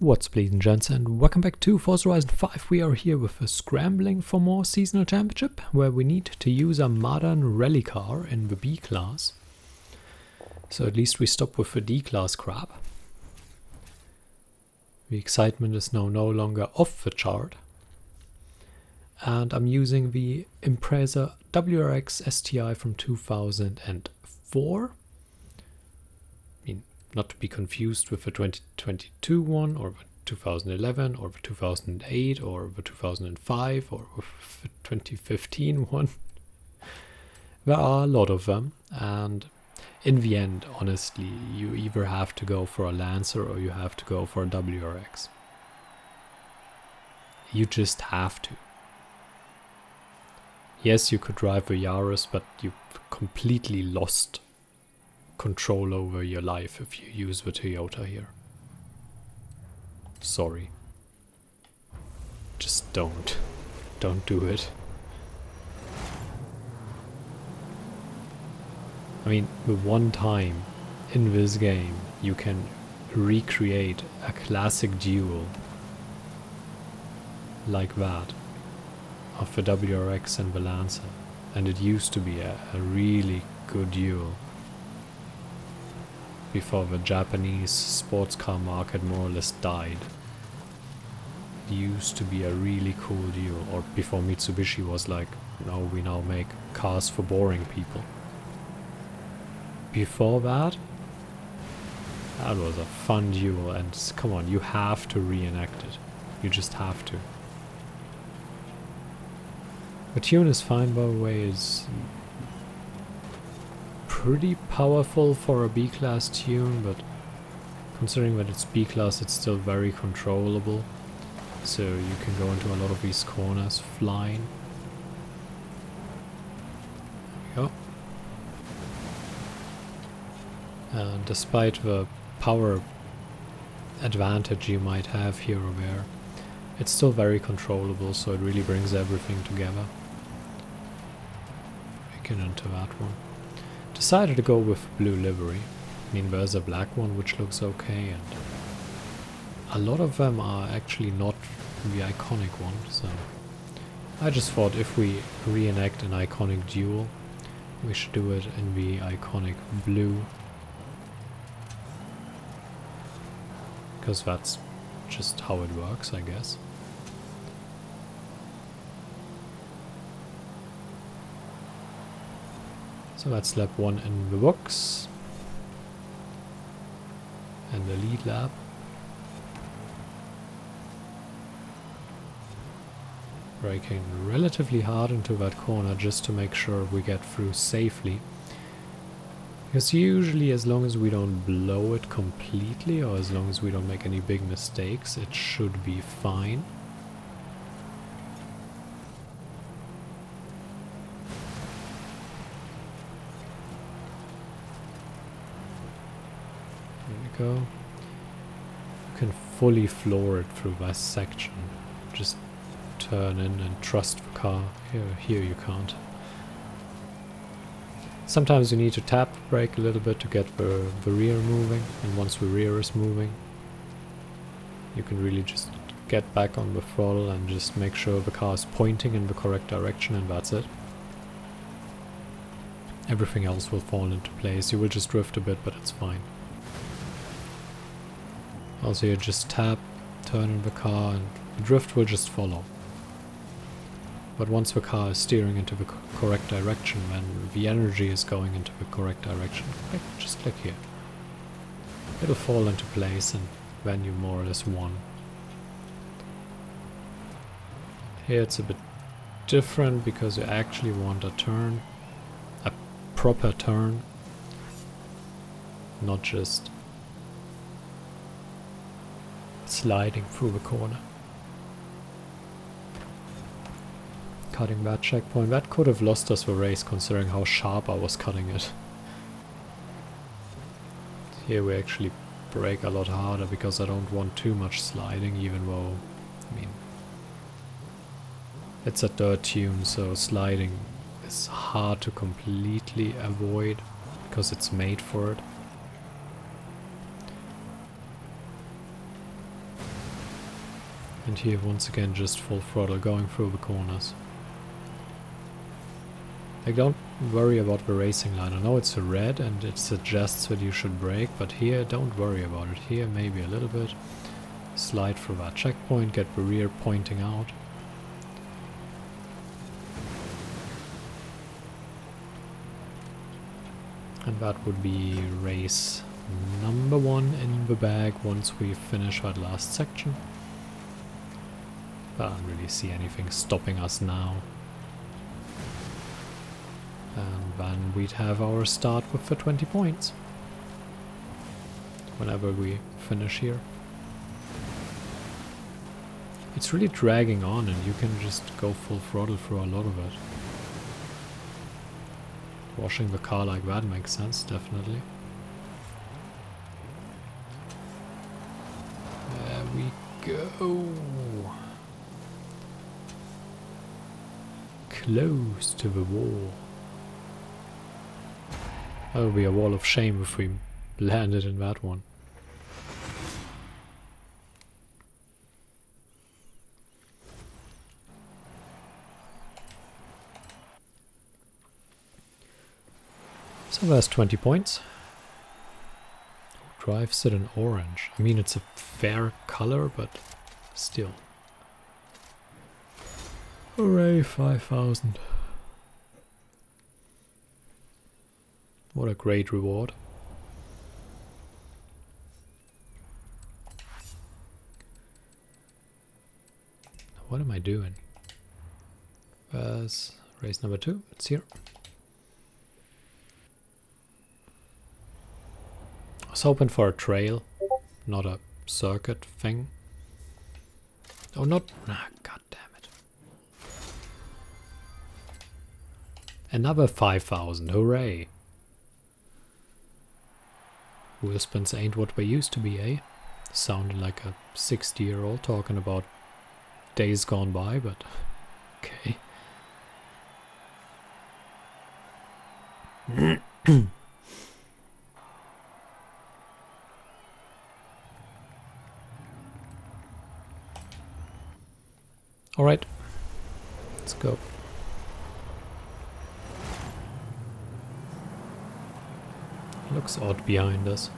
What's up, ladies and gents, and welcome back to Forza Horizon 5. We are here with a Scrambling for more seasonal championship, where we need to use a modern rally car in the B class. So at least we stop with the D class crap. The excitement is now no longer off the chart. And I'm using the Impreza WRX STI from 2004. Not to be confused with the 2022 one, or the 2011, or the 2008, or the 2005, or with the 2015 one. There are a lot of them, and in the end, honestly, you either have to go for a Lancer or you have to go for a WRX. You just have to. Yes, you could drive a Yaris, but you've completely lost control over your life if you use the Toyota here. Sorry. Just don't. Don't do it. I mean, the one time in this game you can recreate a classic duel like that of the WRX and the Lancer, and it used to be a really good duel before the Japanese sports car market more or less died. It used to be a really cool deal, or before Mitsubishi was like, no, we now make cars for boring people. Before that, that was a fun duel, and come on, you have to reenact it. You just have to. The tune is fine, by the way, is pretty powerful for a B-class tune, but considering that it's B-class, it's still very controllable, so you can go into a lot of these corners flying. There we go. And despite the power advantage you might have here or there, it's still very controllable, so it really brings everything together. We get into that one. Decided to go with blue livery. I mean, there's a black one which looks okay, and a lot of them are actually not the iconic one, so I just thought if we reenact an iconic duel, we should do it in the iconic blue, because that's just how it works, I guess. So that's lap 1 in the books, and the lead lap. Braking relatively hard into that corner just to make sure we get through safely. Because usually, as long as we don't blow it completely, or as long as we don't make any big mistakes, it should be fine. Go. You can fully floor it through this section. Just turn in and trust the car. Here you can't. Sometimes you need to tap brake a little bit to get the rear moving, and once the rear is moving, you can really just get back on the throttle and just make sure the car is pointing in the correct direction, and that's it. Everything else will fall into place. You will just drift a bit, but it's fine. Also, you just tap, turn in the car, and the drift will just follow. But once the car is steering into the correct direction, when the energy is going into the correct direction, just click here. It'll fall into place, and then you more or less won. Here it's a bit different, because you actually want a turn, a proper turn, not just sliding through the corner. Cutting that checkpoint. That could have lost us the race, considering how sharp I was cutting it. Here we actually brake a lot harder, because I don't want too much sliding, even though, I mean, it's a dirt tune, so sliding is hard to completely avoid, because it's made for it. And here once again just full throttle going through the corners. Like, don't worry about the racing line. I know it's a red and it suggests that you should brake, but here don't worry about it. Here maybe a little bit. Slide through that checkpoint, get the rear pointing out. And that would be race number 1 in the bag once we finish that last section. But I don't really see anything stopping us now. And then we'd have our start with the 20 points. Whenever we finish here. It's really dragging on and you can just go full throttle through a lot of it. Washing the car like that makes sense, definitely. There we go. Close to the wall. That would be a wall of shame if we landed in that one. So there's 20 points. Who drives it in orange? I mean, it's a fair color, but still. Hooray, 5,000. What a great reward. What am I doing? There's race number 2. It's here. I was hoping for a trail, not a circuit thing. Oh, not... Ah, god damn it. Another 5,000, hooray. Wheel spins ain't what they used to be, eh? Sounded like a 60-year-old talking about days gone by, but... okay. Alright, let's go. Looks odd behind us.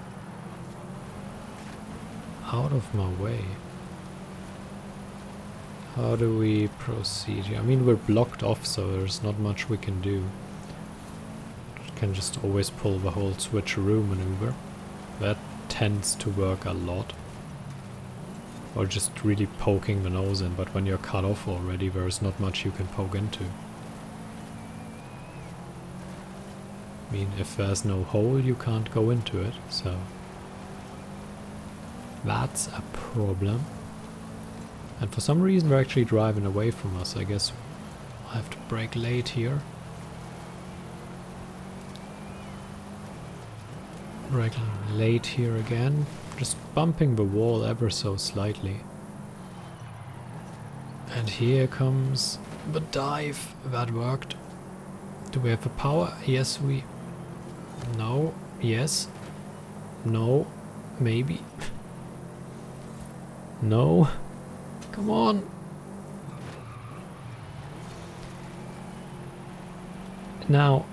Out of my way. How do we proceed here? I mean, we're blocked off, so there's not much we can do. We can just always pull the whole switcheroo maneuver. That tends to work a lot. Or just really poking the nose in, but when you're cut off already, there's not much you can poke into. I mean, if there's no hole, you can't go into it, so... that's a problem. And for some reason they're actually driving away from us. I guess I have to brake late here. Brake late here again. Just bumping the wall ever so slightly. And here comes the dive. That worked. Do we have the power? Yes, we... no. Yes. No. Maybe. No. Come on. Now,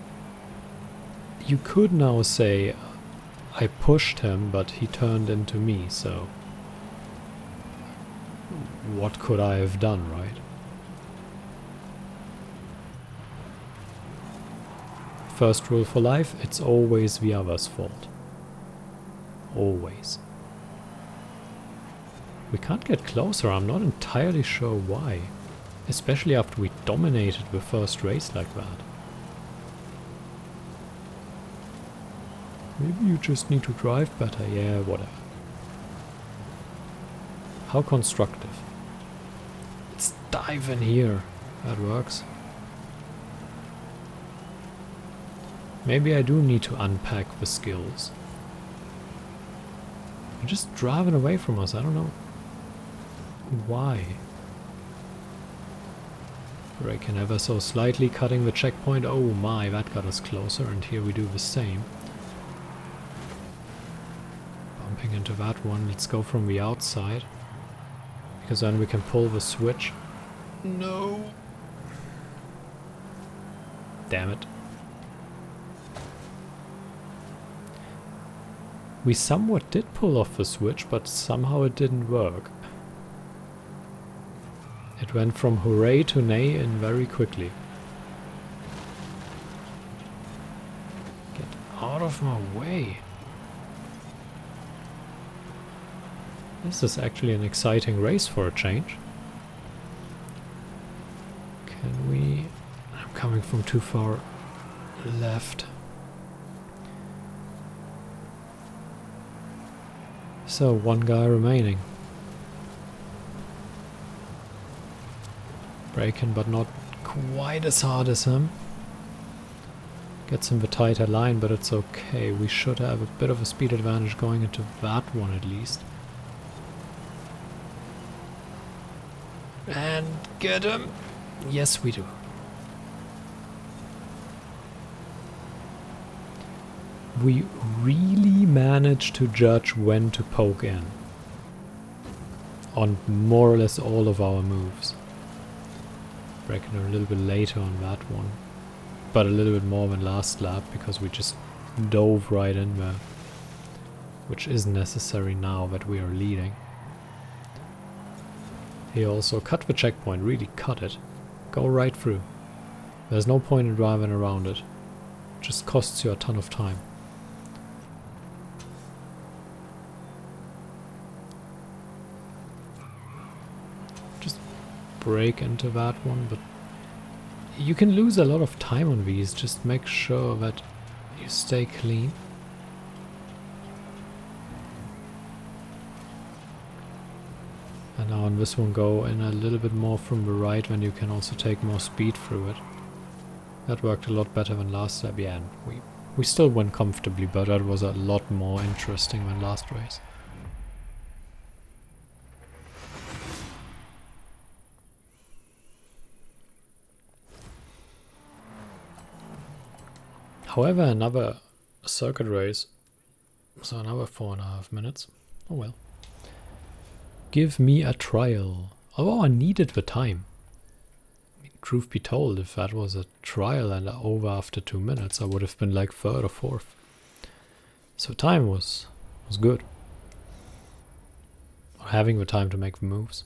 you could now say I pushed him, but he turned into me, so what could I have done, right? First rule for life, it's always the other's fault. Always. We can't get closer, I'm not entirely sure why. Especially after we dominated the first race like that. Maybe you just need to drive better, yeah, whatever. How constructive. Let's dive in here. That works. Maybe I do need to unpack the skills. They're just driving away from us, I don't know why. Braking ever so slightly, cutting the checkpoint. Oh my, that got us closer, and here we do the same. Bumping into that one, let's go from the outside. Because then we can pull the switch. No! Damn it. We somewhat did pull off the switch, but somehow it didn't work. It went from hooray to nay in very quickly. Get out of my way. This is actually an exciting race for a change. Can we... I'm coming from too far left. So, one guy remaining. Braking, but not quite as hard as him. Gets him the tighter line, but it's okay. We should have a bit of a speed advantage going into that one at least. And get him! Yes, we do. We really managed to judge when to poke in. On more or less all of our moves. Braking a little bit later on that one. But a little bit more than last lap because we just dove right in there. Which isn't necessary now that we are leading. He also cut the checkpoint, really cut it. Go right through. There's no point in driving around it. Just costs you a ton of time. Just brake into that one, but you can lose a lot of time on these. Just make sure that you stay clean. And now on this one go in a little bit more from the right, when you can also take more speed through it. That worked a lot better than last lap. Yeah, and we still went comfortably, but that was a lot more interesting than last race. However, another circuit race, so another 4.5 minutes. Oh well. Give me a trial. Oh, I needed the time. I mean, truth be told, if that was a trial and over after 2 minutes, I would have been like 3rd or 4th. So time was good. Having the time to make the moves.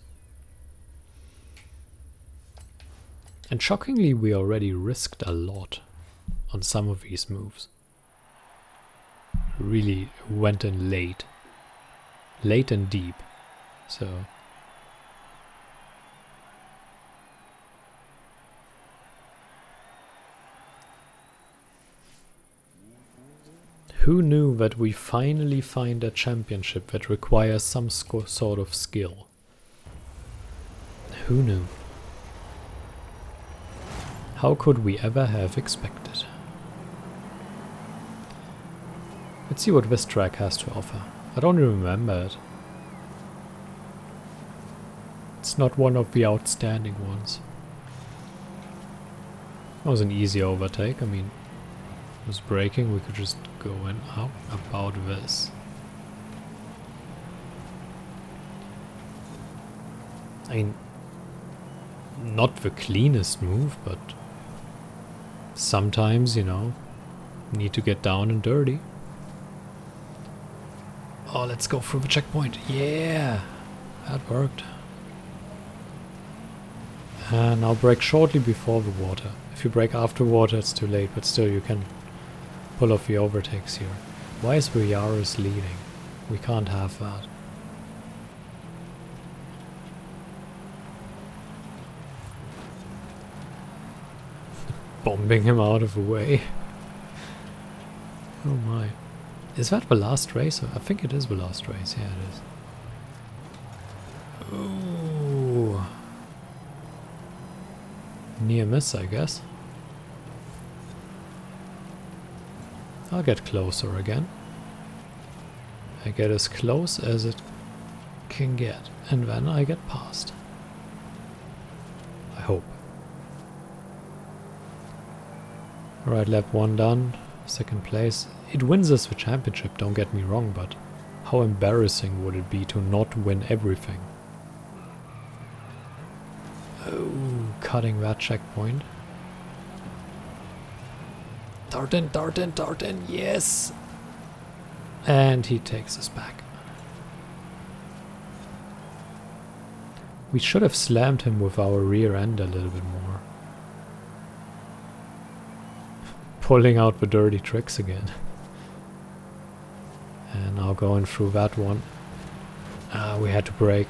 And shockingly, we already risked a lot on some of these moves. Really went in late. Late and deep. So who knew that we finally find a championship that requires some sort of skill? Who knew? How could we ever have expected? Let's see what this track has to offer. I don't remember it. It's not one of the outstanding ones. That was an easy overtake. I mean, it was braking. We could just go in. How about this? I mean, not the cleanest move, but sometimes, you know, need to get down and dirty. Oh, let's go through the checkpoint. Yeah, that worked. And now brake shortly before the water. If you brake after water, it's too late, but still you can pull off the overtakes here. Why is the Yaris leading? We can't have that. Bombing him out of the way. Oh my. Is that the last race? I think it is the last race. Yeah, it is. Ooh. Near miss, I guess. I'll get closer again. I get as close as it can get, and then I get past. I hope. Alright, lap 1 done. 2nd place. It wins us the championship, don't get me wrong, but how embarrassing would it be to not win everything? Oh, cutting that checkpoint. Dart in, dart in, dart in, yes! And he takes us back. We should have slammed him with our rear end a little bit more. Pulling out the dirty tricks again. And now going through that one. We had to brake.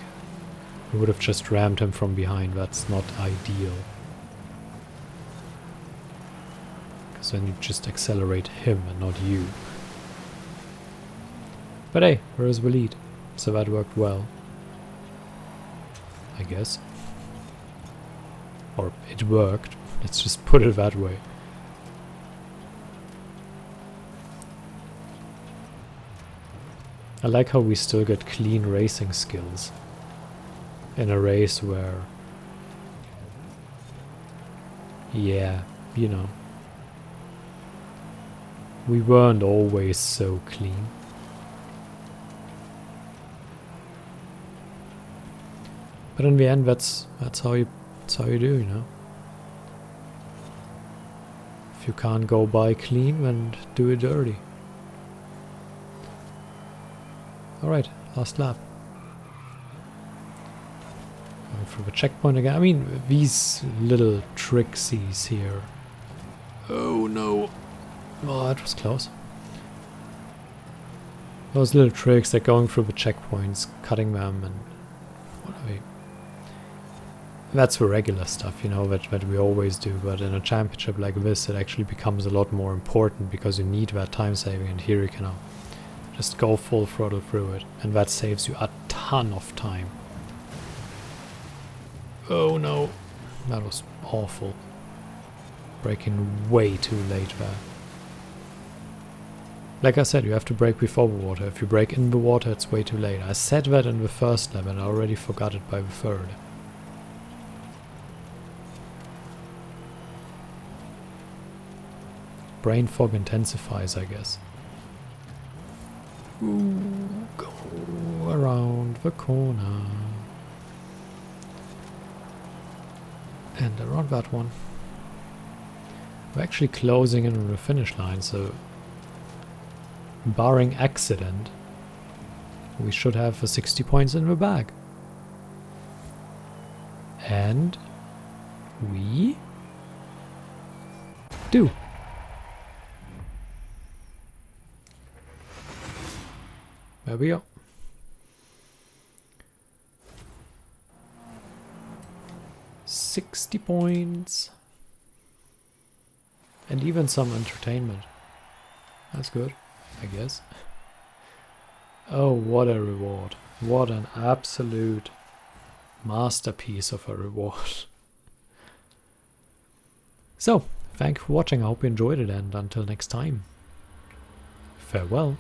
We would have just rammed him from behind. That's not ideal. Because then you just accelerate him and not you. But hey, where's the lead? So that worked well. I guess. Or it worked. Let's just put it that way. I like how we still get clean racing skills in a race where, yeah, you know, we weren't always so clean. But in the end, that's how you do, you know. If you can't go by clean, then do it dirty. Alright, last lap. Going through the checkpoint again. I mean, these little tricksies here. Oh no! Oh, that was close. Those little tricks, like going through the checkpoints, cutting them, and what are they? That's the regular stuff, you know, that we always do, but in a championship like this, it actually becomes a lot more important because you need that time saving, and here you can just go full throttle through it, and that saves you a ton of time. Oh no, that was awful. Braking way too late there. Like I said, you have to brake before the water. If you brake in the water, it's way too late. I said that in the first lap and I already forgot it by the third. Brain fog intensifies, I guess. Ooh, go around the corner. And around that one. We're actually closing in on the finish line, so barring accident, we should have 60 points in the bag. And we do. There we go. $60 points. And even some entertainment. That's good, I guess. Oh, what a reward. What an absolute masterpiece of a reward. So, thank you for watching. I hope you enjoyed it, and until next time, farewell.